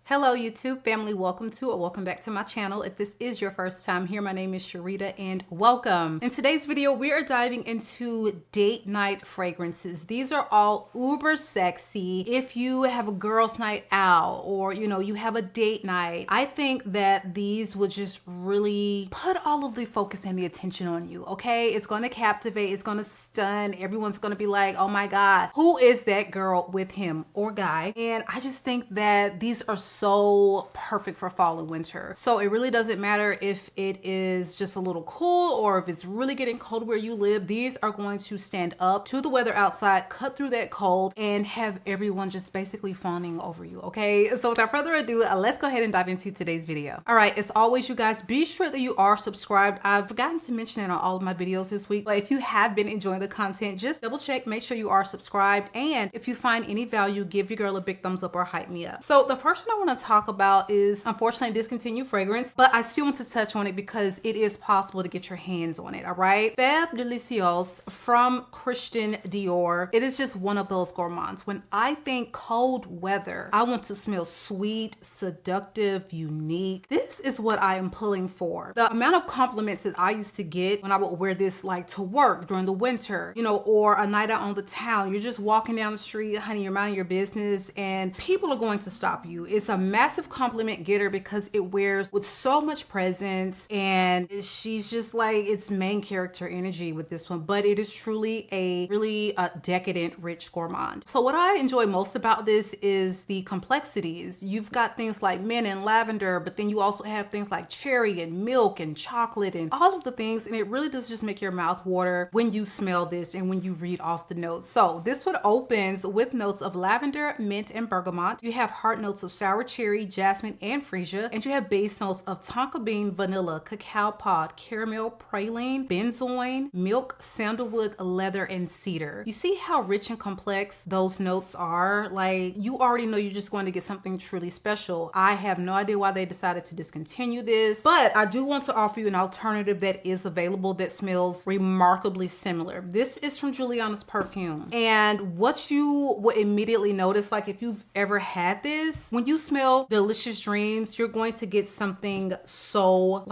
Hello YouTube family, welcome to or welcome back to my channel. If this is your first time here, my name is Sharita and welcome. In today's video, we are diving into date night fragrances. These are all uber sexy. If you have a girls night out or you have a date night, I think that these would just really put all of the focus and the attention on you, okay? It's gonna captivate, it's gonna stun. Everyone's gonna be like, oh my God, who is that girl with him or guy? And I just think that these are so perfect for fall and winter. So it really doesn't matter if it is just a little cool or if it's really getting cold where you live. These are going to stand up to the weather outside, cut through that cold, and have everyone just basically fawning over you, okay? So without further ado, let's go ahead and dive into today's video. All right, as always, you guys, be sure that you are subscribed. I've forgotten to mention it on all of my videos this week, but if you have been enjoying the content, just double check, make sure you are subscribed. And if you find any value, give your girl a big thumbs up or hype me up. So the first one I want to talk about is unfortunately discontinued fragrance, but I still want to touch on it because it is possible to get your hands on it. All right, FEVE DELICIEUSE from Christian Dior. It is just one of those gourmands. When I think cold weather, I want to smell sweet, seductive, unique. This is what I am pulling for. The amount of compliments that I used to get when I would wear this like to work during the winter, or a night out on the town, you're just walking down the street, honey, you're minding your business and people are going to stop you. It's a massive compliment getter because it wears with so much presence and she's just like its main character energy with this one, but it is truly a really decadent, rich gourmand. So what I enjoy most about this is the complexities. You've got things like mint and lavender, but then you also have things like cherry and milk and chocolate and all of the things, and it really does just make your mouth water when you smell this and when you read off the notes. So this one opens with notes of lavender, mint, and bergamot. You have heart notes of sour cherry, jasmine, and freesia, and you have base notes of tonka bean, vanilla, cacao pod, caramel, praline, benzoin, milk, sandalwood, leather, and cedar. You see how rich and complex those notes are? Like, you already know you're just going to get something truly special. I have no idea why they decided to discontinue this, but I do want to offer you an alternative that is available that smells remarkably similar. This is from Juliana's Perfume, and what you will immediately notice, like if you've ever had this, when you smell Delicious Dreams, you're going to get something so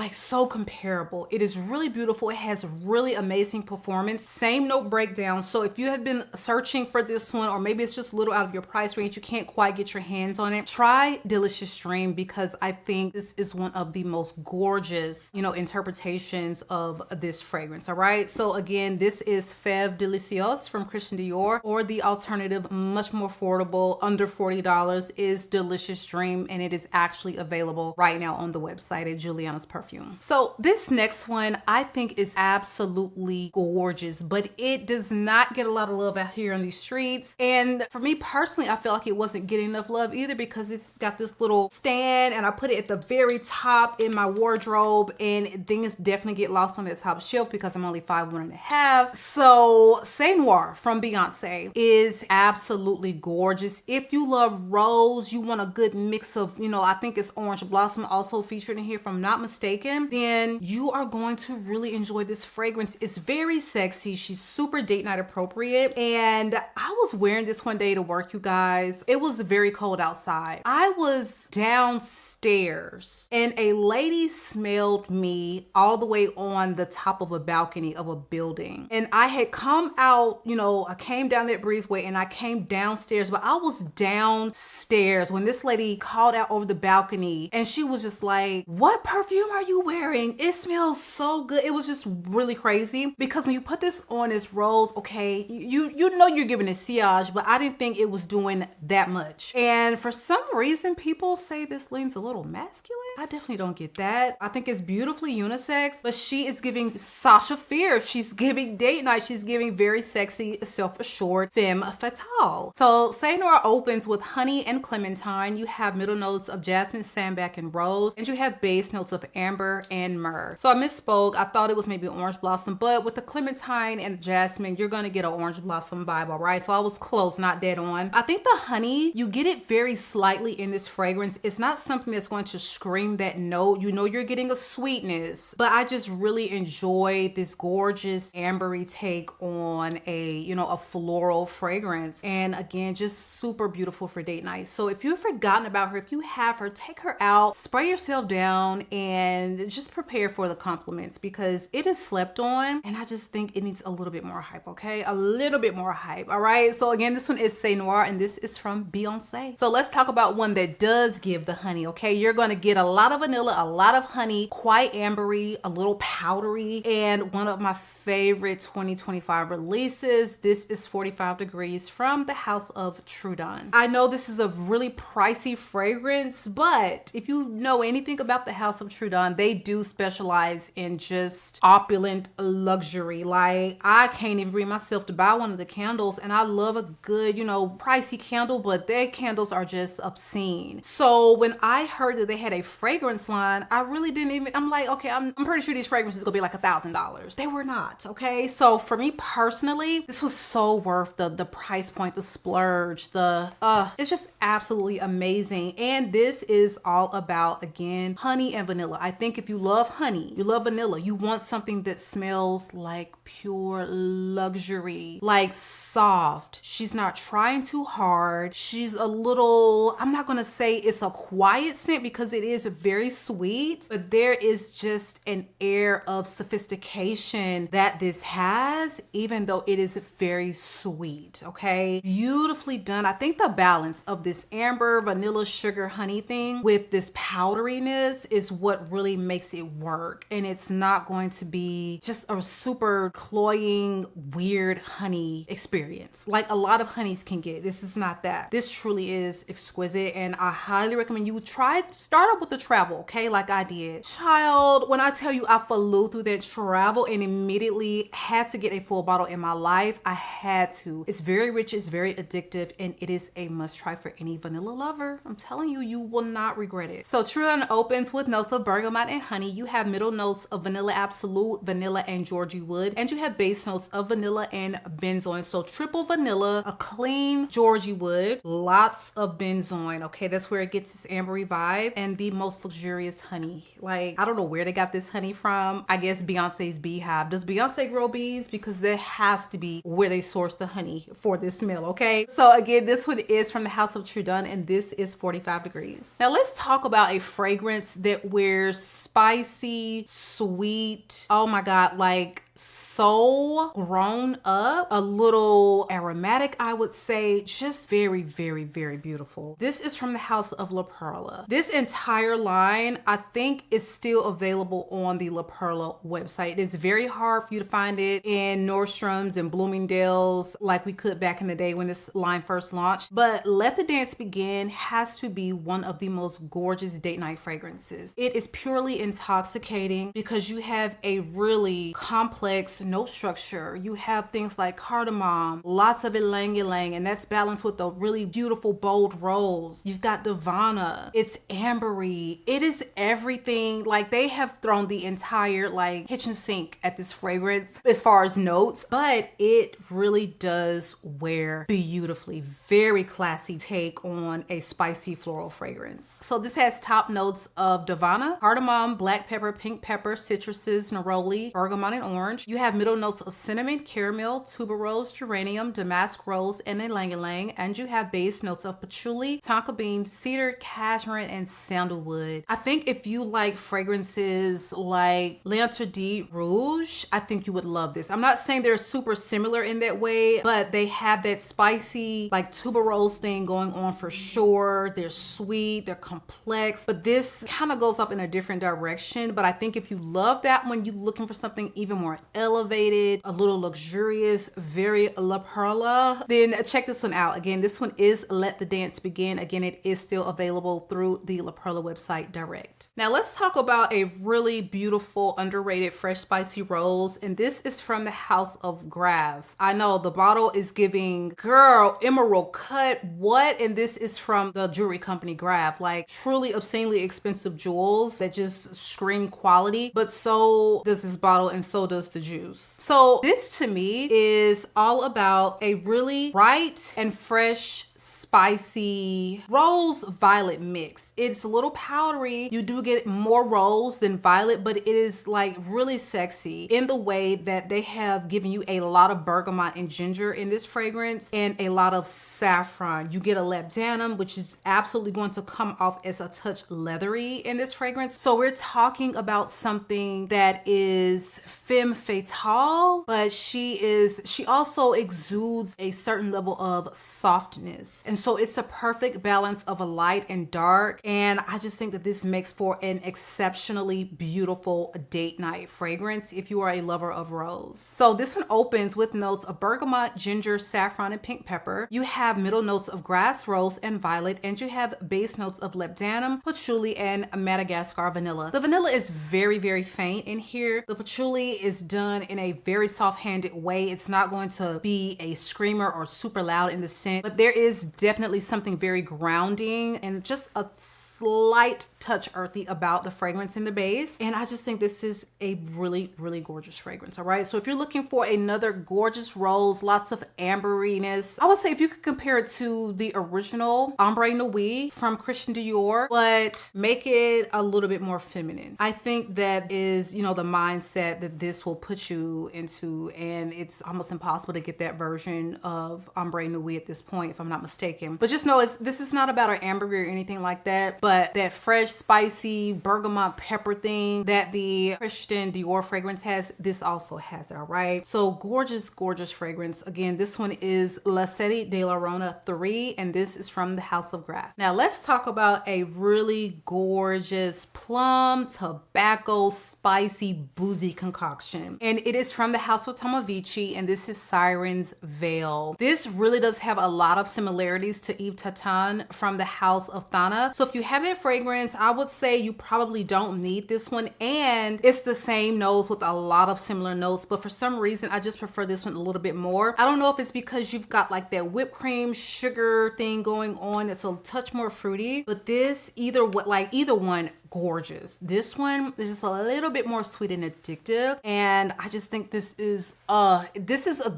comparable. It is really beautiful. It has really amazing performance, same note breakdown. So if you have been searching for this one, or maybe it's just a little out of your price range, you can't quite get your hands on it, try Delicious Dream, because I think this is one of the most gorgeous, interpretations of this fragrance. All right. So again, this is FEVE DELICIEUSE from Christian Dior, or the alternative, much more affordable, under $40, is Delicious Dream, and it is actually available right now on the website at Juliana's Perfume. So this next one I think is absolutely gorgeous, but it does not get a lot of love out here on these streets. And for me personally, I feel like it wasn't getting enough love either because it's got this little stand and I put it at the very top in my wardrobe, and things definitely get lost on that top shelf because I'm only 5'1.5". So C'est Noir from Beyonce is absolutely gorgeous. If you love rose, you want a good mix of, I think it's Orange Blossom also featured in here if I'm not mistaken, then you are going to really enjoy this fragrance. It's very sexy. She's super date night appropriate. And I was wearing this one day to work, you guys. It was very cold outside. I was downstairs and a lady smelled me all the way on the top of a balcony of a building. And I had come out, I came down that breezeway and I came downstairs, but I was downstairs when this lady called out over the balcony and she was just like, what perfume are you wearing? It smells so good. It was just really crazy because when you put this on as rose, okay, you know you're giving it sillage, but I didn't think it was doing that much. And for some reason, people say this leans a little masculine. I definitely don't get that. I think it's beautifully unisex, but she is giving Sasha Fierce. She's giving date night. She's giving very sexy, self-assured femme fatale. So C'est Noir opens with honey and clementine. You have middle notes of jasmine, sambac, and rose, and you have base notes of amber and myrrh. So I misspoke. I thought it was maybe orange blossom, but with the clementine and jasmine, you're gonna get an orange blossom vibe, all right? So I was close, not dead on. I think the honey, you get it very slightly in this fragrance. It's not something that's going to scream bring that note. You know you're getting a sweetness, but I just really enjoy this gorgeous ambery take on a, you know, a floral fragrance. And again, just super beautiful for date night. So if you've forgotten about her, if you have her, take her out, spray yourself down, and just prepare for the compliments, because it is slept on and I just think it needs a little bit more hype. Okay, a little bit more hype. All right, so again, this one is Say Noir, and this is from Beyonce. So let's talk about one that does give the honey. Okay, you're gonna get a lot of vanilla, a lot of honey, quite ambery, a little powdery, and one of my favorite 2025 releases. This is 45 Degrees from the House of Trudon. I know this is a really pricey fragrance, but if you know anything about the House of Trudon, they do specialize in just opulent luxury. Like, I can't even bring myself to buy one of the candles, and I love a good, you know, pricey candle, but their candles are just obscene. So when I heard that they had a fragrance line, I really didn't even, I'm like, okay, I'm pretty sure these fragrances gonna be like $1,000. They were not. Okay, so for me personally, this was so worth the price point, the splurge, it's just absolutely amazing. And this is all about, again, honey and vanilla. I think if you love honey, you love vanilla, you want something that smells like pure luxury, like soft. She's not trying too hard. She's a little, I'm not gonna say it's a quiet scent because it is very sweet, but there is just an air of sophistication that this has, even though it is very sweet. Okay, beautifully done. I think the balance of this amber, vanilla, sugar, honey thing with this powderiness is what really makes it work. And it's not going to be just a super cloying, weird honey experience like a lot of honeys can get. This is not that. This truly is exquisite, and I highly recommend you start up with the travel, okay, like I did. Child, when I tell you I flew through that travel and immediately had to get a full bottle in my life, I had to. It's very rich, it's very addictive, and it is a must try for any vanilla lover. I'm telling you, you will not regret it. So Trudon opens with notes of bergamot and honey. You have middle notes of vanilla absolute, vanilla, and Georgie wood, and you have base notes of vanilla and benzoin. So triple vanilla, a clean Georgie wood, lots of benzoin. Okay, that's where it gets this ambery vibe, and the most luxurious honey. Like, I don't know where they got this honey from. I guess Beyonce's beehive. Does Beyonce grow bees? Because there has to be where they source the honey for this smell. Okay, so again, this one is from the House of Trudon, and this is 45 Degrees. Now let's talk about a fragrance that wears spicy, sweet, oh my god, like so grown up, a little aromatic, I would say, just very, very, very beautiful. This is from the House of La Perla. This entire line, I think, is still available on the La Perla website. It is very hard for you to find it in Nordstrom's and Bloomingdale's like we could back in the day when this line first launched, but Let the Dance Begin has to be one of the most gorgeous date night fragrances. It is purely intoxicating because you have a really complex note structure. You have things like cardamom, lots of ylang ylang, and that's balanced with a really beautiful bold rose. You've got Divana. It's ambery. It is everything. Like, they have thrown the entire like kitchen sink at this fragrance as far as notes, but it really does wear beautifully. Very classy take on a spicy floral fragrance. So this has top notes of Divana, cardamom, black pepper, pink pepper, citruses, neroli, bergamot, and orange. You have middle notes of cinnamon, caramel, tuberose, geranium, damask rose, and ylang ylang, and you have base notes of patchouli, tonka bean, cedar, cashmere, and sandalwood. I think if you like fragrances like L'Interdit Rouge, I think you would love this. I'm not saying they're super similar in that way, but they have that spicy like tuberose thing going on for sure. They're sweet, they're complex, but this kind of goes off in a different direction. But I think if you love that one, you're looking for something even more elevated, a little luxurious, very La Perla, then check this one out. Again, this one is Let the Dance Begin. Again, it is still available through the La Perla website direct. Now let's talk about a really beautiful, underrated, fresh, spicy rose, and this is from the House of Grave. I know the bottle is giving, girl, emerald cut, what? And this is from the jewelry company Grave. Like, truly obscenely expensive jewels that just scream quality, but so does this bottle, and so does the juice. So this to me is all about a really bright and fresh, spicy rose violet mix. It's a little powdery. You do get more rose than violet, but it is like really sexy in the way that they have given you a lot of bergamot and ginger in this fragrance and a lot of saffron. You get a labdanum, which is absolutely going to come off as a touch leathery in this fragrance. So we're talking about something that is femme fatale, but she also exudes a certain level of softness. And so it's a perfect balance of a light and dark. And I just think that this makes for an exceptionally beautiful date night fragrance if you are a lover of rose. So this one opens with notes of bergamot, ginger, saffron, and pink pepper. You have middle notes of grass, rose, and violet, and you have base notes of labdanum, patchouli, and Madagascar vanilla. The vanilla is very, very faint in here. The patchouli is done in a very soft-handed way. It's not going to be a screamer or super loud in the scent, but there is definitely something very grounding and just a slight touch earthy about the fragrance in the base. And I just think this is a really, really gorgeous fragrance. All right. So if you're looking for another gorgeous rose, lots of amberiness, I would say if you could compare it to the original Ombre Noir from Christian Dior, but make it a little bit more feminine. I think that is, you know, the mindset that this will put you into, and it's almost impossible to get that version of Ombre Noir at this point, if I'm not mistaken. But just know this is not about an ambery or anything like that, but that fresh, spicy bergamot pepper thing that the Christian Dior fragrance has, this also has it. All right. So gorgeous, gorgeous fragrance. Again, this one is LESEDI de la RONA 3, and this is from the House of Graf. Now let's talk about a really gorgeous plum tobacco spicy boozy concoction, and it is from the House of Tomovici, and this is Siren's Veil. This really does have a lot of similarities to Yves Tatan from the House of Thana. So if you have that fragrance, I would say you probably don't need this one, and it's the same nose with a lot of similar notes, but for some reason I just prefer this one a little bit more. I don't know if it's because you've got like that whipped cream sugar thing going on. It's a touch more fruity, but this either one gorgeous. This one is just a little bit more sweet and addictive, and I just think this is a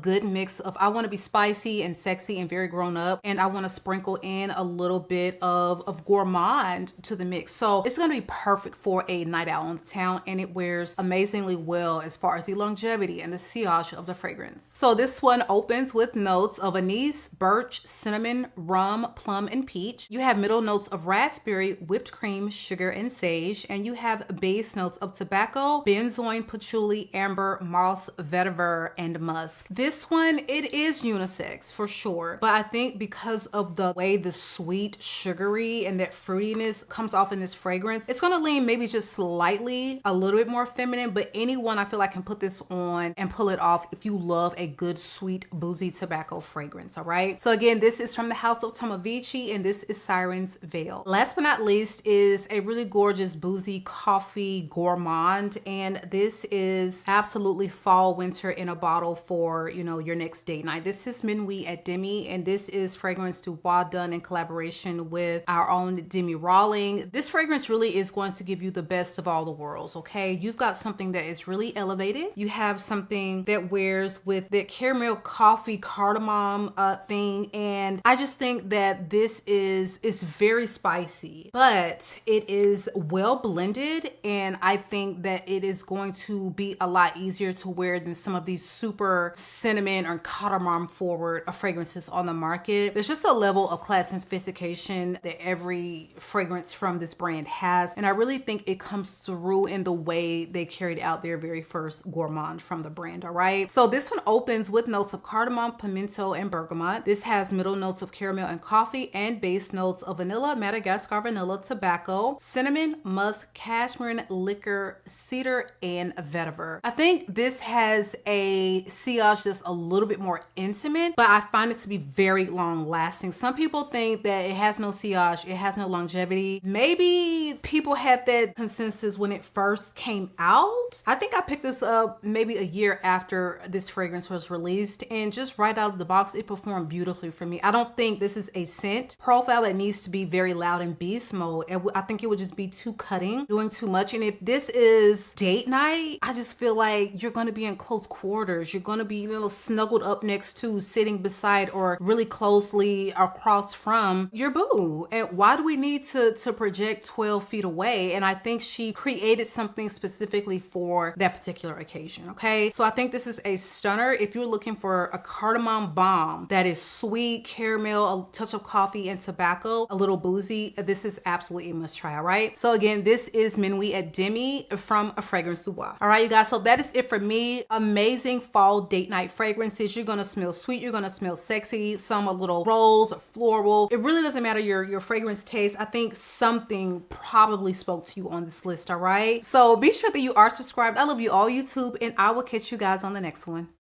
good mix of, I want to be spicy and sexy and very grown up, and I want to sprinkle in a little bit of gourmand to the mix. So it's going to be perfect for a night out on the town, and it wears amazingly well as far as the longevity and the sillage of the fragrance. So this one opens with notes of anise, birch, cinnamon, rum, plum, and peach. You have middle notes of raspberry, whipped cream, sugar, and sage, and you have base notes of tobacco, benzoin, patchouli, amber, moss, vetiver, and musk. This one, it is unisex for sure, but I think because of the way the sweet, sugary, and that fruitiness comes off in this fragrance, it's gonna lean maybe just slightly a little bit more feminine, but anyone I feel like can put this on and pull it off if you love a good, sweet, boozy tobacco fragrance. All right. So again, this is from the House of Tomovici, and this is Siren's Veil. Last but not least is a really gorgeous boozy coffee gourmand, and this is absolutely fall winter in a bottle for, you know, your next date night. This is MINUIT at DEMI, and this is fragrance Dubois done in collaboration with our own Demi Rawling. This fragrance really is going to give you the best of all the worlds. Okay, you've got something that is really elevated. You have something that wears with that caramel coffee cardamom thing, and I just think that this is very spicy, but it is well blended, and I think that it is going to be a lot easier to wear than some of these super cinnamon or cardamom forward fragrances on the market. There's just a level of class and sophistication that every fragrance from this brand has, and I really think it comes through in the way they carried out their very first gourmand from the brand. All right, so this one opens with notes of cardamom, pimento, and bergamot. This has middle notes of caramel and coffee, and base notes of vanilla, Madagascar vanilla, tobacco, cinnamon, musk, cashmere, liquor, cedar, and vetiver. I think this has a sillage that's a little bit more intimate, but I find it to be very long lasting. Some people think that it has no sillage, it has no longevity. Maybe people had that consensus when it first came out. I think I picked this up maybe a year after this fragrance was released, and just right out of the box, it performed beautifully for me. I don't think this is a scent profile that needs to be very loud in beast mode. I think it would just be too cutting, doing too much. And if this is date night, I just feel like you're going to be in close quarters. You're going to be, you know, snuggled up next to, sitting beside, or really closely across from your boo. And why do we need to project 12 feet away? And I think she created something specifically for that particular occasion. Okay, so I think this is a stunner. If you're looking for a cardamom bomb that is sweet, caramel, a touch of coffee and tobacco, a little boozy, this is absolutely a must try. All right, so again, this is MINUIT at DEMI from a Fragrance Du Bois. All right, you guys, so that is it for me. Amazing fall date night fragrances. You're gonna smell sweet, you're gonna smell sexy, some a little rose or floral. It really doesn't matter your fragrance taste. I think something probably spoke to you on this list. All right, so be sure that you are subscribed. I love you all, YouTube, and I will catch you guys on the next one.